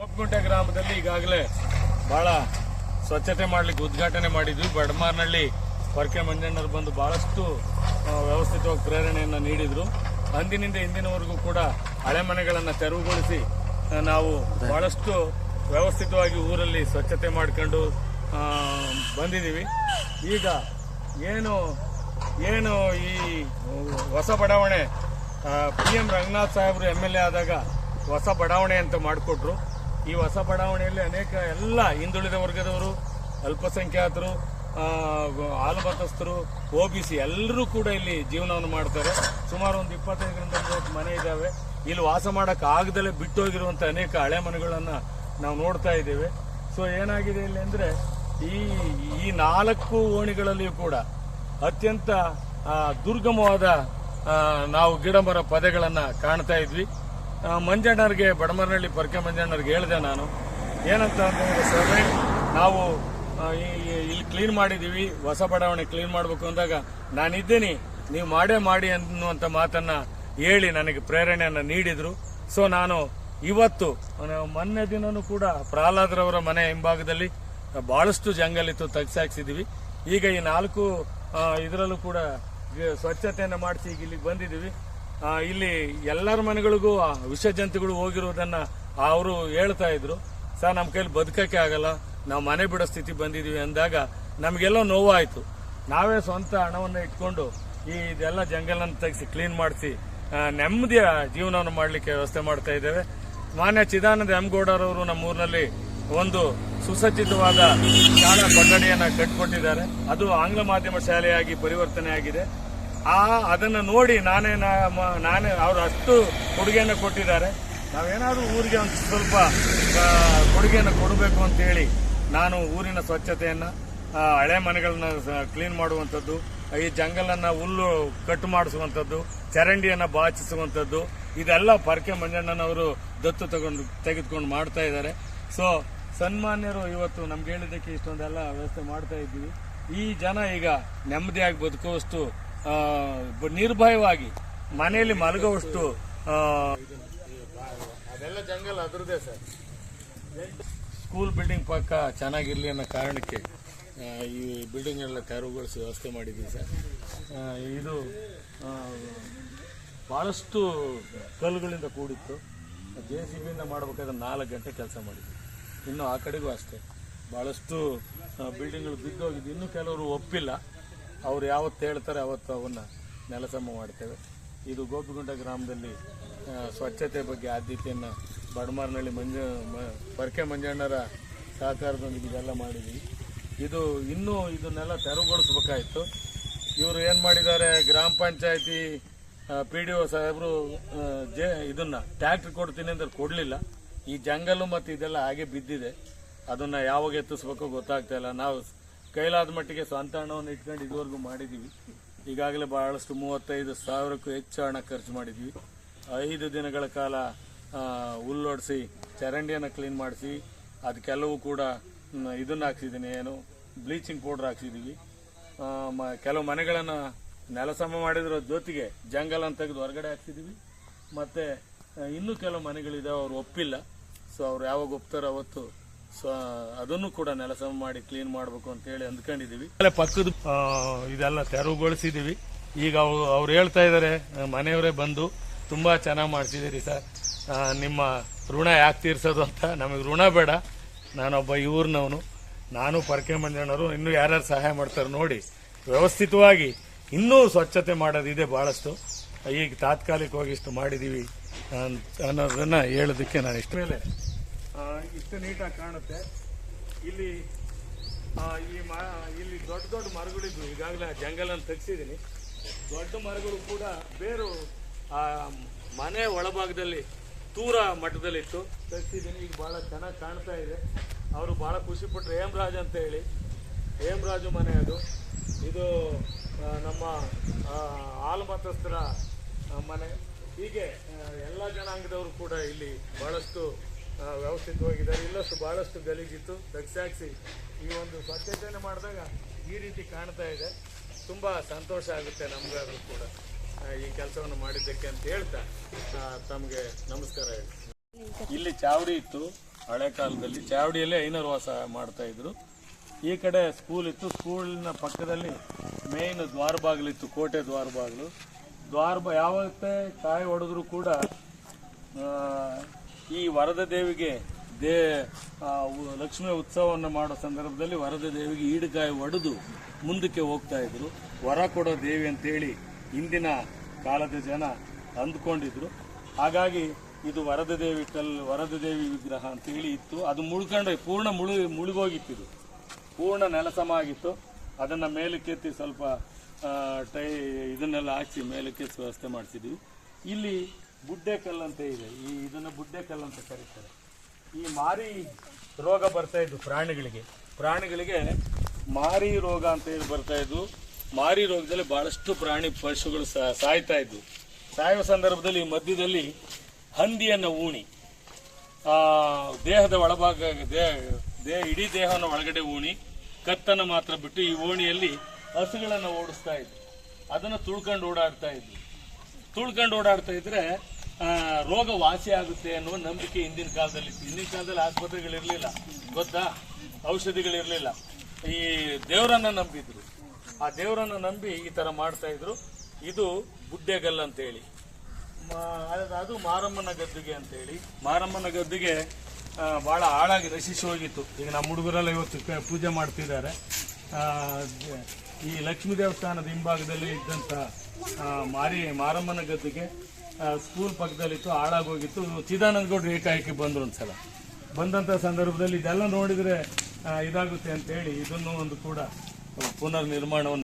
ಗೋಪಗುಂಟೆ ಗ್ರಾಮದಲ್ಲಿ ಈಗಾಗಲೇ ಬಹಳ ಸ್ವಚ್ಛತೆ ಮಾಡಲಿಕ್ಕೆ ಉದ್ಘಾಟನೆ ಮಾಡಿದ್ವಿ. ಬಡಮಾರ್ನಹಳ್ಳಿ ಪರ್ಕೆ ಮಂಜಣ್ಣರು ಬಂದು ಬಹಳಷ್ಟು ವ್ಯವಸ್ಥಿತವಾಗಿ ಪ್ರೇರಣೆಯನ್ನು ನೀಡಿದ್ರು. ಅಂದಿನಿಂದ ಇಂದಿನವರೆಗೂ ಕೂಡ ಹಳೆ ಮನೆಗಳನ್ನು ತೆರವುಗೊಳಿಸಿ ನಾವು ಬಹಳಷ್ಟು ವ್ಯವಸ್ಥಿತವಾಗಿ ಊರಲ್ಲಿ ಸ್ವಚ್ಛತೆ ಮಾಡ್ಕೊಂಡು ಬಂದಿದ್ದೀವಿ. ಈಗ ಏನು ಈ ಹೊಸ ಬಡಾವಣೆ PM ರಂಗನಾಥ್ ಸಾಹೇಬರು MLA ಆದಾಗ ಹೊಸ ಬಡಾವಣೆ ಅಂತ ಮಾಡಿಕೊಟ್ರು. ಈ ಹೊಸ ಬಡಾವಣೆಯಲ್ಲಿ ಅನೇಕ ಎಲ್ಲ ಹಿಂದುಳಿದ ವರ್ಗದವರು, ಅಲ್ಪಸಂಖ್ಯಾತರು, ಆಲಮತಸ್ಥರು, OBC ಎಲ್ಲರೂ ಕೂಡ ಇಲ್ಲಿ ಜೀವನವನ್ನು ಮಾಡ್ತಾರೆ. ಸುಮಾರು ಒಂದು 25ರಿಂದ 30 ಮನೆ ಇದ್ದಾವೆ. ಇಲ್ಲಿ ವಾಸ ಮಾಡಕ್ಕೆ ಆಗದಲ್ಲೇ ಬಿಟ್ಟೋಗಿರುವಂತ ಅನೇಕ ಹಳೆ ಮನೆಗಳನ್ನ ನಾವು ನೋಡ್ತಾ ಇದ್ದೇವೆ. ಸೊ ಏನಾಗಿದೆ ಇಲ್ಲಿ ಅಂದ್ರೆ ಈ 4 ಓಣಿಗಳಲ್ಲಿಯೂ ಕೂಡ ಅತ್ಯಂತ ದುರ್ಗಮವಾದ ನಾವು ಗಿಡ ಮರ ಪೊದೆಗಳನ್ನ ಕಾಣ್ತಾ ಇದ್ವಿ. ಮಂಜಣ್ಣರಿಗೆ, ಬಡಮರನಹಳ್ಳಿ ಪರ್ಕೆ ಮಂಜಣ್ಣರಿಗೆ ಹೇಳಿದೆ ನಾನು, ಏನಂತ ಅಂತಂದ್ರೆ ಸರ್, ನಾವು ಇಲ್ಲಿ ಕ್ಲೀನ್ ಮಾಡಿದೀವಿ, ಹೊಸ ಬಡಾವಣೆ ಕ್ಲೀನ್ ಮಾಡಬೇಕು ಅಂದಾಗ ನಾನಿದ್ದೀನಿ, ನೀವು ಮಾಡಿ ಅನ್ನುವಂಥ ಮಾತನ್ನ ಹೇಳಿ ನನಗೆ ಪ್ರೇರಣೆಯನ್ನು ನೀಡಿದ್ರು. ಸೊ ನಾನು ಇವತ್ತು ಮೊನ್ನೆ ದಿನನೂ ಕೂಡ ಪ್ರಹ್ಲಾದ್ರವರ ಮನೆ ಹಿಂಭಾಗದಲ್ಲಿ ಬಹಳಷ್ಟು ಜಂಗಲ್ ಇತ್ತು, ತೆಗೆಸಾಕ್ಸಿದೀವಿ. ಈಗ ಈ 4 ಇದರಲ್ಲೂ ಕೂಡ ಸ್ವಚ್ಛತೆಯನ್ನು ಮಾಡಿಸಿ ಈಗ ಇಲ್ಲಿಗೆ ಬಂದಿದ್ದೀವಿ. ಇಲ್ಲಿ ಎಲ್ಲರ ಮನೆಗಳಿಗೂ ವಿಷ ಜಂತುಗಳು ಹೋಗಿರುವುದನ್ನ ಅವರು ಹೇಳ್ತಾ ಇದ್ರು. ಸರ್, ನಮ್ಮ ಕೈಲಿ ಬದುಕಕ್ಕೆ ಆಗಲ್ಲ, ನಾವು ಮನೆ ಬಿಡೋ ಸ್ಥಿತಿ ಬಂದಿದ್ದೀವಿ ಅಂದಾಗ ನಮಗೆಲ್ಲ ನೋವಾಯಿತು. ನಾವೇ ಸ್ವಂತ ಹಣವನ್ನು ಇಟ್ಕೊಂಡು ಇದೆಲ್ಲ ಜಂಗಲನ್ನು ತೆಗೆಸಿ ಕ್ಲೀನ್ ಮಾಡಿಸಿ ನೆಮ್ಮದಿಯ ಜೀವನವನ್ನು ಮಾಡಲಿಕ್ಕೆ ವ್ಯವಸ್ಥೆ ಮಾಡ್ತಾ ಇದ್ದೇವೆ. ಮಾನ್ಯ ಚಿದಾನಂದ M. ಗೌಡರವರು ನಮ್ಮ ಊರಿನಲ್ಲಿ ಒಂದು ಸುಸಜ್ಜಿತವಾದ ಶಾಲಾ ಕೊಠಡಿಯನ್ನು ಕಟ್ಟಿಕೊಟ್ಟಿದ್ದಾರೆ. ಅದು ಆಂಗ್ಲ ಮಾಧ್ಯಮ ಶಾಲೆಯಾಗಿ ಪರಿವರ್ತನೆ ಆಗಿದೆ. ಅದನ್ನು ನೋಡಿ ನಾನೇ ಅವರು ಅಷ್ಟು ಕೊಡುಗೆಯನ್ನು ಕೊಟ್ಟಿದ್ದಾರೆ. ನಾವೇನಾದ್ರೂ ಊರಿಗೆ ಒಂದು ಸ್ವಲ್ಪ ಕೊಡುಗೆಯನ್ನು ಕೊಡಬೇಕು ಅಂತ ಹೇಳಿ ನಾನು ಊರಿನ ಸ್ವಚ್ಛತೆಯನ್ನ, ಹಳೆ ಮನೆಗಳನ್ನ ಕ್ಲೀನ್ ಮಾಡುವಂಥದ್ದು, ಈ ಜಂಗಲನ್ನ ಹುಲ್ಲು ಕಟ್ಟು ಮಾಡಿಸುವಂಥದ್ದು, ಚರಂಡಿಯನ್ನ ಬಾಚಿಸುವಂಥದ್ದು, ಇದೆಲ್ಲ ಪರ್ಕೆ ಮಂಜಣ್ಣನವರು ದತ್ತು ತೆಗೆದುಕೊಂಡು ಮಾಡ್ತಾ ಇದ್ದಾರೆ. ಸೊ ಸನ್ಮಾನ್ಯರು ಇವತ್ತು ನಮ್ಗೆ ಹೇಳಿದ್ದಕ್ಕೆ ಇಷ್ಟೊಂದೆಲ್ಲ ವ್ಯವಸ್ಥೆ ಮಾಡ್ತಾ ಇದ್ದೀವಿ. ಈ ಜನ ಈಗ ನೆಮ್ಮದಿಯಾಗಿ ಬದುಕುವಷ್ಟು, ನಿರ್ಭಯವಾಗಿ ಮನೆಯಲ್ಲಿ ಮಲಗುವಷ್ಟು ಅದೆಲ್ಲ ಜಂಗಲ್ ಅದರದೇ ಸರ್. ಸ್ಕೂಲ್ ಬಿಲ್ಡಿಂಗ್ ಪಕ್ಕ ಚೆನ್ನಾಗಿರ್ಲಿ ಅನ್ನೋ ಕಾರಣಕ್ಕೆ ಈ ಬಿಲ್ಡಿಂಗ್ ಎಲ್ಲ ತೆರವುಗೊಳಿಸಿ ವ್ಯವಸ್ಥೆ ಮಾಡಿದ್ದೀವಿ ಸರ್. ಇದು ಬಹಳಷ್ಟು ಕಲ್ಲುಗಳಿಂದ ಕೂಡಿತ್ತು. JCBಯಿಂದ ಮಾಡಬೇಕಾದ್ರೆ 4 ಗಂಟೆ ಕೆಲಸ ಮಾಡಿದ್ವಿ. ಇನ್ನು ಆ ಕಡೆಗೂ ಅಷ್ಟೇ ಬಹಳಷ್ಟು ಬಿಲ್ಡಿಂಗ್ಗಳು ಬಿದ್ದೋಗಿದ್ದು. ಇನ್ನೂ ಕೆಲವರು ಒಪ್ಪಿಲ್ಲ, ಅವ್ರು ಯಾವತ್ತು ಹೇಳ್ತಾರೆ ಅವತ್ತು ಅವನ್ನ ನೆಲಸಮ ಮಾಡ್ತೇವೆ. ಇದು ಗೋಪಿಗುಂಟ ಗ್ರಾಮದಲ್ಲಿ ಸ್ವಚ್ಛತೆ ಬಗ್ಗೆ ಆದ್ಯತೆಯನ್ನು ಬಡಮಾರ್ನಹಳ್ಳಿ ಪರ್ಕೆ ಮಂಜಣ್ಣರ ಸಹಕಾರದೊಂದಿಗೆ ಇದೆಲ್ಲ ಮಾಡಿದ್ವಿ. ಇದನ್ನೆಲ್ಲ ತೆರವುಗೊಳಿಸ್ಬೇಕಾಯ್ತು. ಇವರು ಏನು ಮಾಡಿದ್ದಾರೆ, ಗ್ರಾಮ ಪಂಚಾಯತಿ PDO ಸಾಹೇಬರು ಇದನ್ನ ಟ್ಯಾಕ್ಟ್ರಿ ಕೊಡ್ತೀನಿ ಅಂದ್ರೆ ಕೊಡಲಿಲ್ಲ. ಈ ಜಂಗಲು ಮತ್ತು ಇದೆಲ್ಲ ಹಾಗೆ ಬಿದ್ದಿದೆ. ಅದನ್ನ ಯಾವಾಗ ಎತ್ತಿಸ್ಬೇಕೋ ಗೊತ್ತಾಗ್ತಾ ಇಲ್ಲ. ನಾವು ಕೈಲಾದ ಮಟ್ಟಿಗೆ ಸ್ವಂತ ಹಣವನ್ನು ಇಟ್ಕೊಂಡು ಇದುವರೆಗೂ ಮಾಡಿದ್ದೀವಿ. ಈಗಾಗಲೇ ಬಹಳಷ್ಟು 35,000ಕ್ಕೂ ಹೆಚ್ಚು ಹಣ ಖರ್ಚು ಮಾಡಿದ್ವಿ. 5 ದಿನಗಳ ಕಾಲ ಹುಲ್ಲೊಡಿಸಿ ಚರಂಡಿಯನ್ನು ಕ್ಲೀನ್ ಮಾಡಿಸಿ ಅದಕ್ಕೆಲ್ಲವೂ ಕೂಡ ಇದನ್ನ ಹಾಕ್ಸಿದ್ದೀನಿ, ಬ್ಲೀಚಿಂಗ್ ಪೌಡರ್ ಹಾಕ್ಸಿದ್ದೀವಿ. ಕೆಲವು ಮನೆಗಳನ್ನು ನೆಲಸಮ ಮಾಡಿದ್ರ ಜೊತೆಗೆ ಜಂಗಲನ್ನು ತೆಗೆದು ಹೊರಗಡೆ ಹಾಕ್ಸಿದ್ದೀವಿ. ಮತ್ತೆ ಇನ್ನೂ ಕೆಲವು ಮನೆಗಳಿದಾವೆ, ಅವ್ರು ಒಪ್ಪಿಲ್ಲ. ಸೊ ಅವ್ರು ಯಾವಾಗ ಒಪ್ತಾರೋ ಅವತ್ತು ಅದನ್ನು ಕೂಡ ನೆಲಸಮ ಮಾಡಿ ಕ್ಲೀನ್ ಮಾಡಬೇಕು ಅಂತ ಹೇಳಿ ಅಂದ್ಕೊಂಡಿದೀವಿ. ಪಕ್ಕದ ಇದೆಲ್ಲ ತೆರವುಗೊಳಿಸಿದೀವಿ. ಈಗ ಅವ್ರು ಹೇಳ್ತಾ ಇದ್ದಾರೆ, ಮನೆಯವರೇ ಬಂದು ತುಂಬಾ ಚೆನ್ನಾಗಿ ಮಾಡಿಸಿದಿರಿ ಸರ್, ನಿಮ್ಮ ಋಣ ಯಾಕೆ ತೀರ್ಸೋದು ಅಂತ. ನಮಗೆ ಋಣ ಬೇಡ, ನಾನೊಬ್ಬ ಊರಿನವನು, ನಾನು ಪರ್ಕೆ ಮಂಜಣ್ಣರು, ಇನ್ನೂ ಯಾರ್ಯಾರು ಸಹಾಯ ಮಾಡ್ತಾರೆ ನೋಡಿ ವ್ಯವಸ್ಥಿತವಾಗಿ ಇನ್ನೂ ಸ್ವಚ್ಛತೆ ಮಾಡೋದಿದೆ ಬಹಳಷ್ಟು. ಈಗ ತಾತ್ಕಾಲಿಕವಾಗಿ ಇಷ್ಟು ಮಾಡಿದೀವಿ ಅನ್ನೋದನ್ನ ಹೇಳೋದಕ್ಕೆ ನಾನು ಇಷ್ಟ ಮೇಲೆ ಇಷ್ಟು ನೀಟಾಗಿ ಕಾಣುತ್ತೆ. ಇಲ್ಲಿ ದೊಡ್ಡ ಮರಗಳಿದ್ವು. ಈಗಾಗಲೇ ಜಂಗಲನ್ನು ತೆಗೆಸಿದ್ದೀನಿ. ದೊಡ್ಡ ಮರಗಳು ಕೂಡ ಬೇರು ಮನೆ ಒಳಭಾಗದಲ್ಲಿ ದೂರ ಮಟ್ಟದಲ್ಲಿತ್ತು, ತೆಗೆಸಿದ್ದೀನಿ. ಈಗ ಬಹಳ ಚೆನ್ನಾಗಿ ಕಾಣ್ತಾ ಇದೆ. ಅವರು ಬಹಳ ಖುಷಿ ಪಟ್ಟರು. ಹೇಮರಾಜ್ ಅಂತ ಹೇಳಿ, ಹೇಮರಾಜು ಮನೆ ಅದು. ಇದು ನಮ್ಮ ಆಲಮತಸ್ಥರ ಮನೆ. ಹೀಗೆ ಎಲ್ಲ ಜನಾಂಗದವರು ಕೂಡ ಇಲ್ಲಿ ಬಹಳಷ್ಟು ವ್ಯವಸ್ಥಿತವಾಗಿದ್ದಾರೆ. ಇಲ್ಲಷ್ಟು ಬಹಳಷ್ಟು ಗಲೀಜಿತ್ತು, ತೆಗೆಸಾಕ್ಸಿ ಈ ಒಂದು ಸ್ವಚ್ಛತೆಯನ್ನು ಮಾಡಿದಾಗ ಈ ರೀತಿ ಕಾಣ್ತಾ ಇದೆ. ತುಂಬ ಸಂತೋಷ ಆಗುತ್ತೆ ನಮಗಾದ್ರೂ ಕೂಡ ಈ ಕೆಲಸವನ್ನು ಮಾಡಿದ್ದಕ್ಕೆ ಅಂತ ಹೇಳ್ತಾ ತಮಗೆ ನಮಸ್ಕಾರ ಹೇಳಿ. ಇಲ್ಲಿ ಚಾವಡಿ ಇತ್ತು, ಹಳೆ ಕಾಲದಲ್ಲಿ ಚಾವಡಿಯಲ್ಲೇ ಐನೂರು ವಾಸ ಮಾಡ್ತಾ ಇದ್ರು. ಈ ಕಡೆ ಸ್ಕೂಲ್ ಇತ್ತು, ಸ್ಕೂಲಿನ ಪಕ್ಕದಲ್ಲಿ ಮೇನ್ ದ್ವಾರ ಬಾಗಿಲಿತ್ತು, ಕೋಟೆ ದ್ವಾರ ಬಾಗಿಲು. ಯಾವತ್ತೇ ಕಾಯಿ ಹೊಡೆದ್ರು ಕೂಡ ಈ ವರದ ದೇವಿಗೆ ಲಕ್ಷ್ಮೀ ಉತ್ಸವವನ್ನು ಮಾಡೋ ಸಂದರ್ಭದಲ್ಲಿ ವರದ ದೇವಿಗೆ ಈಡುಕಾಯಿ ಹೊಡೆದು ಮುಂದಕ್ಕೆ ಹೋಗ್ತಾ ಇದ್ರು. ವರ ಕೊಡೋ ದೇವಿ ಅಂತೇಳಿ ಹಿಂದಿನ ಕಾಲದ ಜನ ಅಂದ್ಕೊಂಡಿದ್ರು. ಹಾಗಾಗಿ ಇದು ವರದ ದೇವಿ ವಿಗ್ರಹ ಅಂತೇಳಿ ಇತ್ತು. ಅದು ಪೂರ್ಣ ಮುಳುಗೋಗಿತ್ತು. ಪೂರ್ಣ ನೆಲಸಮ ಆಗಿತ್ತು. ಅದನ್ನು ಮೇಲಕ್ಕೆತ್ತಿ ಸ್ವಲ್ಪ ಇದನ್ನೆಲ್ಲ ಹಾಕಿ ಮೇಲಕ್ಕೆ ವ್ಯವಸ್ಥೆ ಮಾಡಿಸಿದ್ವಿ. ಇಲ್ಲಿ ಬುಡ್ಡೆಕಲ್ಲು ಅಂತ ಇದೆ. ಇದನ್ನು ಬುಡ್ಡೆಕಲ್ಲು ಅಂತ ಕರೀತಾರೆ. ಈ ಮಾರಿ ರೋಗ ಬರ್ತಾ ಇದ್ದು ಪ್ರಾಣಿಗಳಿಗೆ ಮಾರಿ ರೋಗ ಅಂತ ಹೇಳಿ ಬರ್ತಾ ಇದ್ದು. ಮಾರಿ ರೋಗದಲ್ಲಿ ಬಹಳಷ್ಟು ಪಶುಗಳು ಸಾಯ್ತಾ ಇದ್ವು. ಸಾಯುವ ಸಂದರ್ಭದಲ್ಲಿ ಮಧ್ಯದಲ್ಲಿ ಹಂದಿಯನ್ನು ಊಣಿ ದೇಹದ ಒಳಭಾಗ ಇಡೀ ದೇಹವನ್ನು ಒಳಗಡೆ ಊಣಿ ಕತ್ತನ್ನು ಮಾತ್ರ ಬಿಟ್ಟು ಈ ಓಣಿಯಲ್ಲಿ ಹಸುಗಳನ್ನು ಓಡಿಸ್ತಾ ಇದ್ವು. ಅದನ್ನು ತುಳ್ಕೊಂಡು ಓಡಾಡ್ತಾ ಇದ್ರೆ ರೋಗ ವಾಸಿ ಆಗುತ್ತೆ ಅನ್ನುವ ನಂಬಿಕೆ ಹಿಂದಿನ ಕಾಲದಲ್ಲಿ ಆಸ್ಪತ್ರೆಗಳಿರಲಿಲ್ಲ, ಗೊತ್ತಾ, ಔಷಧಿಗಳಿರಲಿಲ್ಲ. ಈ ದೇವರನ್ನ ನಂಬಿದ್ರು. ಆ ದೇವರನ್ನ ನಂಬಿ ಈ ತರ ಮಾಡ್ತಾ ಇದ್ರು. ಇದು ಬುಡ್ಡೆಗಲ್ಲು ಅಂತೇಳಿ. ಅದು ಮಾರಮ್ಮನ ಗದ್ದುಗೆ ಅಂತೇಳಿ. ಮಾರಮ್ಮನ ಗದ್ದುಗೆ ಬಹಳ ಹಾಳಾಗಿ ನಶಿಸಿ ಹೋಗಿತ್ತು. ಈಗ ನಮ್ಮ ಹುಡುಗರೆಲ್ಲ ಇವತ್ತು ಪೂಜೆ ಮಾಡ್ತಿದ್ದಾರೆ. ಈ ಲಕ್ಷ್ಮೀ ದೇವಸ್ಥಾನದ ಹಿಂಭಾಗದಲ್ಲಿ ಇದ್ದಂಥ ಮಾರಮ್ಮನ ಗದ್ದುಗೆ ಸ್ಕೂಲ್ ಪಕ್ಕದಲ್ಲಿತ್ತು, ಹಾಳಾಗೋಗಿತ್ತು. ಚಿದಾನಂದ ಗೌಡ್ರು ಏಕಾಏಕಿ ಬಂದರು ಒಂದ್ಸಲ. ಬಂದಂಥ ಸಂದರ್ಭದಲ್ಲಿ ಇದೆಲ್ಲ ನೋಡಿದರೆ ಇದಾಗುತ್ತೆ ಅಂತೇಳಿ ಇದನ್ನು ಒಂದು ಕೂಡ ಪುನರ್ ನಿರ್ಮಾಣವನ್ನು